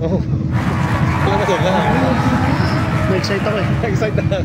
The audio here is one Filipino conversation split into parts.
Oo. Kaya masok na. Na-excite ako eh. Excite na.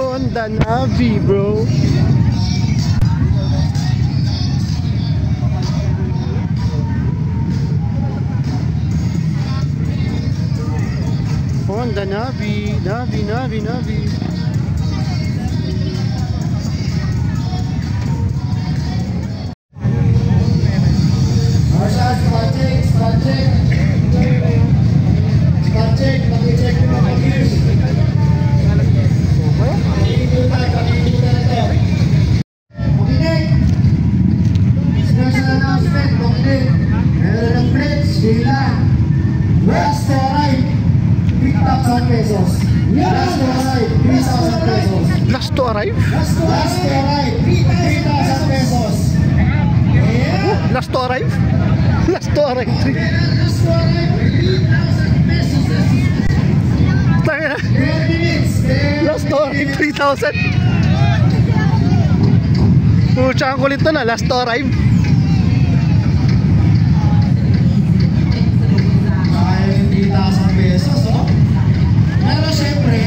Honda Navi, bro. Honda Navi, Navi. Last to arrive, 3,000 pesos. Last to arrive, 3,000 pesos. Last to arrive? Last to arrive, 3,000 pesos. Yeah. Last to arrive? Last to arrive. Last to arrive, 3,000 pesos. Tanga. 10 minutes. Last to arrive, 3,000. Tsaka ang kulit na, last to arrive. Ay, 3,000 pesos, oh. Pero syempre,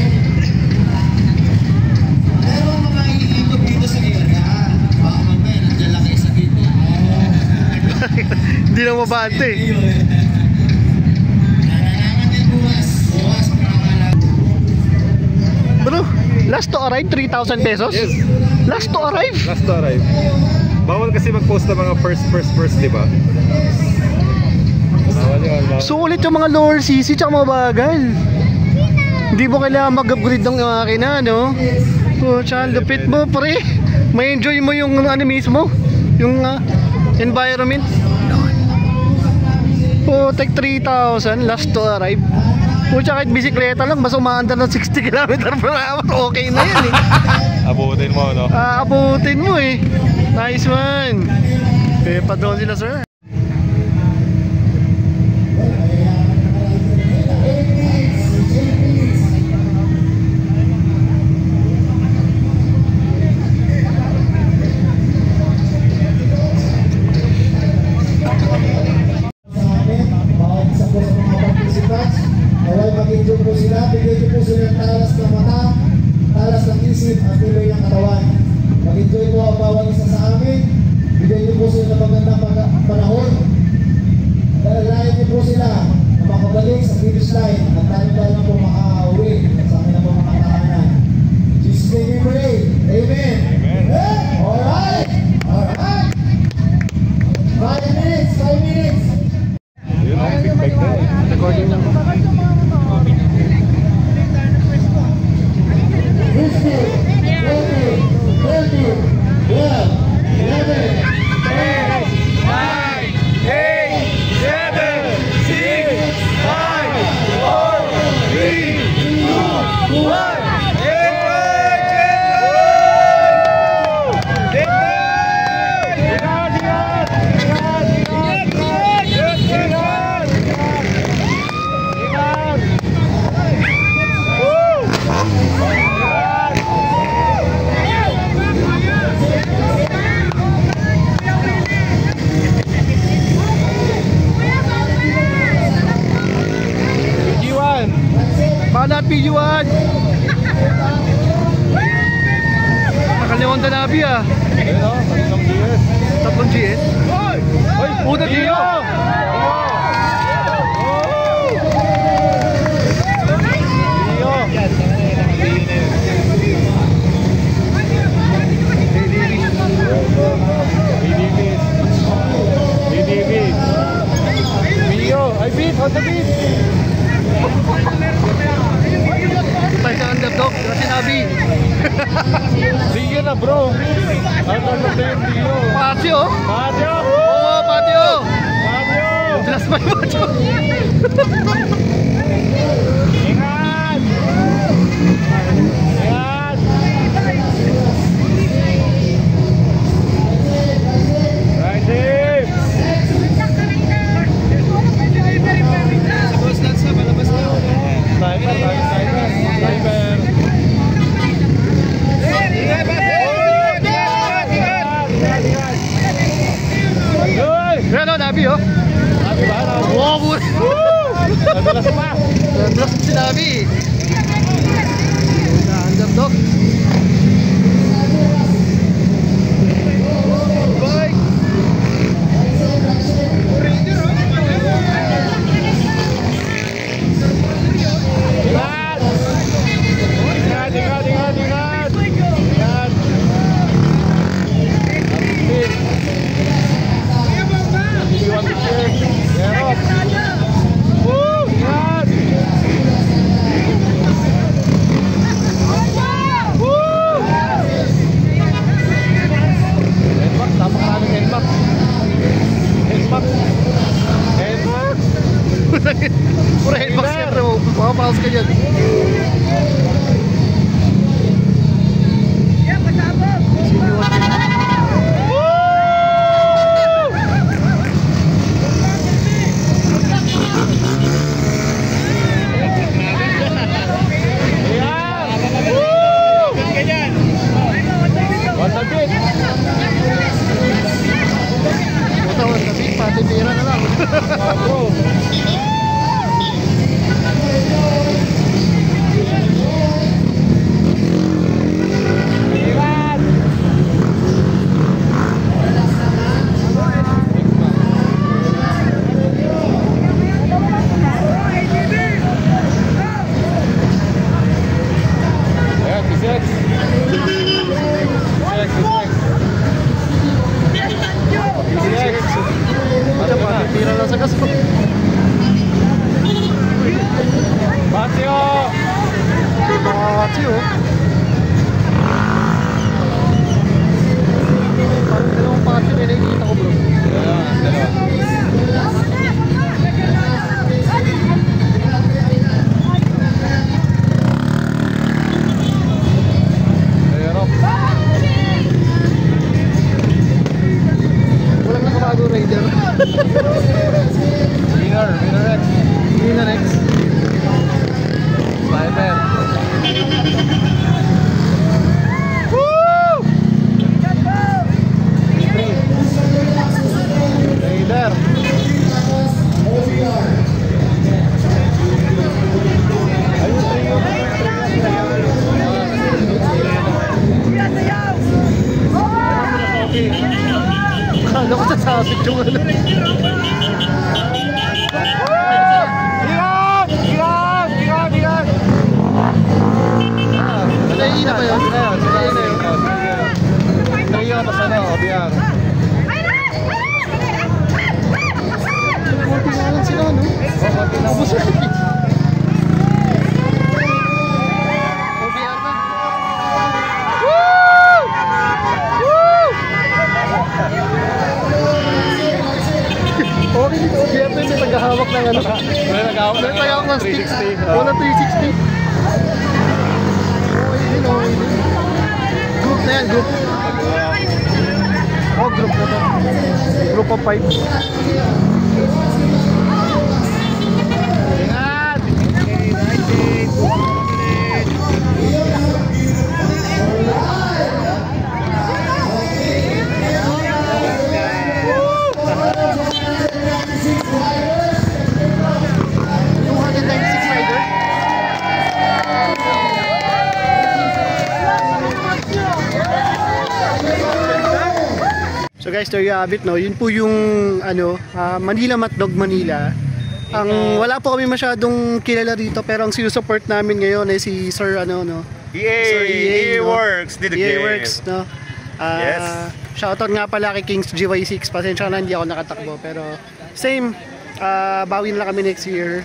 meron mga iikot dito sa area. Baka mamaya, nandiyan lang kayo sa gitna. Hindi na mabante. Nananangan din bukas. Bukas, pangalan. Bro, last to arrive, 3,000 pesos? Yes. Last to arrive? Last to arrive. Bawal kasi mag-post ng mga first, di ba? Bawal yun. Sulit yung mga lower CC tsaka mga bagal. Hindi mo kailangan mag-upgrade ng makina, no? Oh, tsaka lupit mo, pre. May enjoy mo yung ano mismo, yung environment. Oh, take 3,000 last to arrive. Oh, tsaka kahit bisikleta lang, basta umaandar ng 60 km per hour, okay na yan eh. Abutin mo, no? Abutin mo eh. Nice one. Padol sila, sir. Mag-enjoy po sila, bigyan niyo po sila ng talas ng mata, talas ng isip at tuloy ng katawan. Mag-enjoy po ang bawat isa sa amin, bigyan niyo po sila ng magandang panahon. Dalayan niyo po sila na makabalik sa finish line at tayo na po makauwi sa amin na po mga tahanan. Jesus name we pray. Amen. Amen. Alright. Alright. 5 minutes. Yun ang feedback na. Recording lang. 1 Nakalimutan na Navi ah. Ayun o, tatlong GS. Tatlong GS. Hoy! Una Dio! I beat on the beat. Tayo sa underdog, na sinabi. Sige na bro. Ano na tayo Dio? Patio! Patio! Oo, patio! Patio! Last man patio! Ingat! Ingat! Right safe! Sniper, sniper, sniper. Ano, Nabi oh? Nabi ba? Wow, buwan! Nadulas pa! Nadulas si Nabi! Na underdog! Bye! Ingat! Ingat! Pura headbox siyempre mo, makapasok ka dyan. Kasi pati pira na lang. Bro. Tira lang sa kaso. Patio! Patio. Parang dalawang patio na nakikita ko bro. Dalawa. Walang nakabago Raider. Winner X. Sniper. Woo! Raider. Ano ko sasabit yung ano? Ingat! Naiina ba yun? Naiina yun. Trio, tapos ano, OBR. Kunti nga lang sila, no? Ubus na. OBR na. Woo! Woo! Okay, OBR na yung naghahawak ng ano. May nag-awak May tagawak ng stick. 360. Wala 360. Okay din, okay din. Group na yan, group. Oh, group na to. Group of 5. Ingat! So guys, there you have it, no? Yun po yung ano, Manila Matdog Manila. Ang wala po kami masyadong kilala rito, pero ang sinusupport namin ngayon ay si Sir ano, no? Sir EA no? Works, did the EA game. Works, no? Yes. Shoutout nga pala kay Kings GY6. Pasensya na hindi ako nakatakbo, pero same, bawin lang kami next year.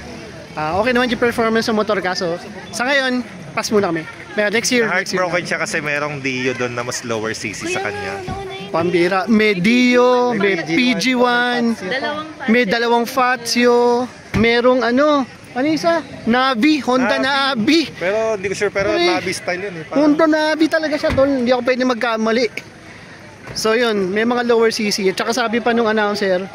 Okay naman yung performance ng motor, kaso sa ngayon, pass muna kami. Pero next year, Heartbroken siya kasi merong Dio doon na mas lower CC sa kanya. pambira. May Dio, may PG1, may dalawang Fazio, merong ano isa? Navi, Honda Navi. Pero hindi ko sure, pero Ay, Navi style yun eh. Honda Navi talaga siya doon. Hindi ako pwede magkamali. So yun, may mga lower CC. At saka sabi pa nung announcer,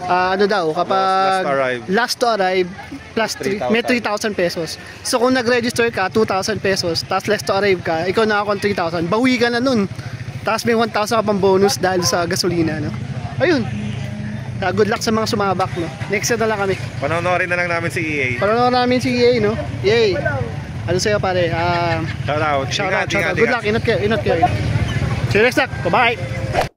ano daw, kapag last to arrive, plus 3, may 3,000 pesos. So kung nag-register ka, 2,000 pesos, tapos last to arrive ka, ikaw nakakon 3,000, bawi ka na nun. Tapos may 1,000 ka pang bonus dahil sa gasolina, no? Ayun. Good luck sa mga sumabak, no? Next year na lang kami. Panonorin na lang namin si EA. Panonood namin si EA, no? EA. Ano sa'yo, pare? Shout out. Shout out. Ingat, Good luck. Ingat kayo. See you next time. Bye-bye.